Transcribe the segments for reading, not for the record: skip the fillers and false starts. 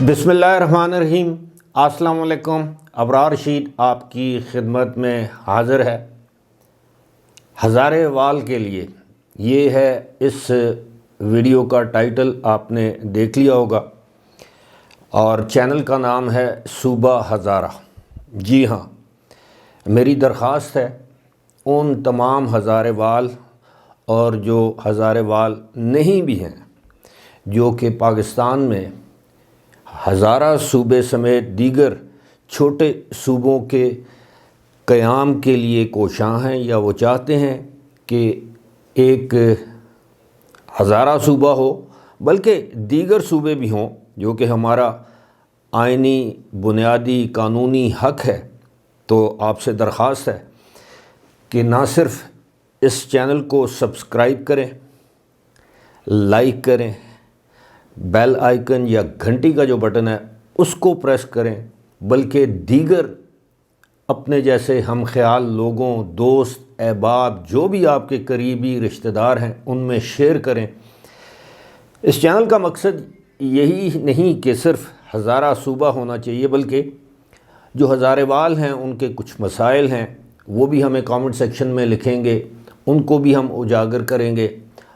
بسم اللہ الرحمن الرحیم۔ السلام علیکم۔ ابرار رشید آپ کی خدمت میں حاضر ہے ہزارے وال کے لیے۔ یہ ہے اس ویڈیو کا ٹائٹل، آپ نے دیکھ لیا ہوگا، اور چینل کا نام ہے صوبہ ہزارہ۔ جی ہاں، میری درخواست ہے ان تمام ہزارے وال اور جو ہزارے وال نہیں بھی ہیں، جو کہ پاکستان میں ہزارہ صوبے سمیت دیگر چھوٹے صوبوں کے قیام کے لیے کوشاں ہیں، یا وہ چاہتے ہیں کہ ایک ہزارہ صوبہ ہو، بلکہ دیگر صوبے بھی ہوں، جو کہ ہمارا آئینی بنیادی قانونی حق ہے۔ تو آپ سے درخواست ہے کہ نہ صرف اس چینل کو سبسکرائب کریں، لائک کریں، بیل آئیکن یا گھنٹی کا جو بٹن ہے اس کو پریس کریں، بلکہ دیگر اپنے جیسے ہم خیال لوگوں، دوست، احباب، جو بھی آپ کے قریبی رشتہ دار ہیں، ان میں شیئر کریں۔ اس چینل کا مقصد یہی نہیں کہ صرف ہزارہ صوبہ ہونا چاہیے، بلکہ جو ہزارے وال ہیں ان کے کچھ مسائل ہیں، وہ بھی ہمیں کامنٹ سیکشن میں لکھیں گے، ان کو بھی ہم اجاگر کریں گے،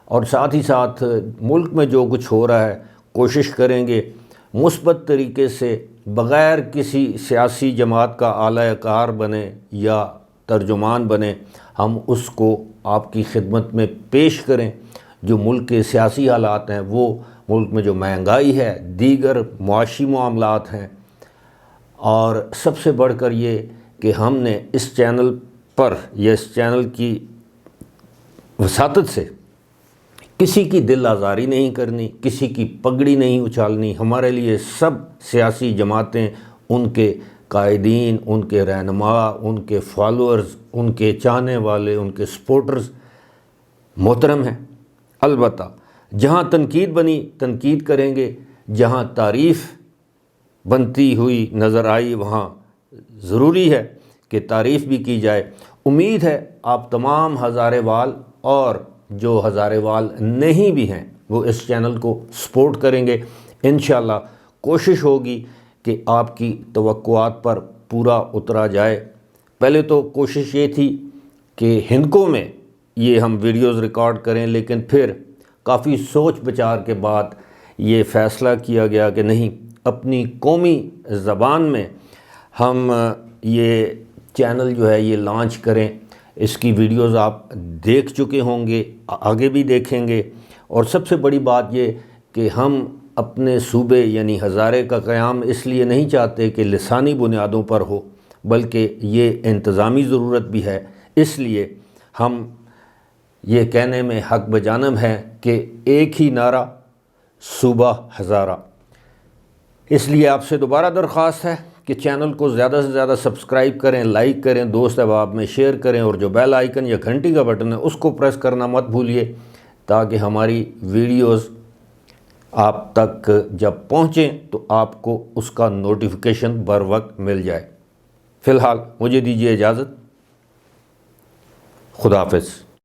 اور ساتھ ہی ساتھ ملک میں جو کچھ ہو رہا ہے کوشش کریں گے مثبت طریقے سے، بغیر کسی سیاسی جماعت کا اعلی کار بنے یا ترجمان بنے، ہم اس کو آپ کی خدمت میں پیش کریں۔ جو ملک کے سیاسی حالات ہیں، وہ ملک میں جو مہنگائی ہے، دیگر معاشی معاملات ہیں، اور سب سے بڑھ کر یہ کہ ہم نے اس چینل پر یا اس چینل کی وساطت سے کسی کی دل آزاری نہیں کرنی، کسی کی پگڑی نہیں اچھالنی۔ ہمارے لیے سب سیاسی جماعتیں، ان کے قائدین، ان کے رہنما، ان کے فالوورز، ان کے چاہنے والے، ان کے سپورٹرز محترم ہیں۔ البتہ جہاں تنقید بنی تنقید کریں گے، جہاں تعریف بنتی ہوئی نظر آئی وہاں ضروری ہے کہ تعریف بھی کی جائے۔ امید ہے آپ تمام ہزارے وال اور جو ہزارے وال نہیں بھی ہیں وہ اس چینل کو سپورٹ کریں گے۔ انشاءاللہ کوشش ہوگی کہ آپ کی توقعات پر پورا اترا جائے۔ پہلے تو کوشش یہ تھی کہ ہندکوں میں یہ ہم ویڈیوز ریکارڈ کریں، لیکن پھر کافی سوچ بچار کے بعد یہ فیصلہ کیا گیا کہ نہیں، اپنی قومی زبان میں ہم یہ چینل جو ہے یہ لانچ کریں۔ اس کی ویڈیوز آپ دیکھ چکے ہوں گے، آگے بھی دیکھیں گے، اور سب سے بڑی بات یہ کہ ہم اپنے صوبے یعنی ہزارے کا قیام اس لیے نہیں چاہتے کہ لسانی بنیادوں پر ہو، بلکہ یہ انتظامی ضرورت بھی ہے۔ اس لیے ہم یہ کہنے میں حق بجانب ہیں کہ ایک ہی نعرہ صوبہ ہزارہ۔ اس لیے آپ سے دوبارہ درخواست ہے کہ چینل کو زیادہ سے زیادہ سبسکرائب کریں، لائک کریں، دوست احباب میں شیئر کریں، اور جو بیل آئیکن یا گھنٹی کا بٹن ہے اس کو پریس کرنا مت بھولیے، تاکہ ہماری ویڈیوز آپ تک جب پہنچیں تو آپ کو اس کا نوٹیفیکیشن بر وقت مل جائے۔ فی الحال مجھے دیجیے اجازت۔ خدا حافظ۔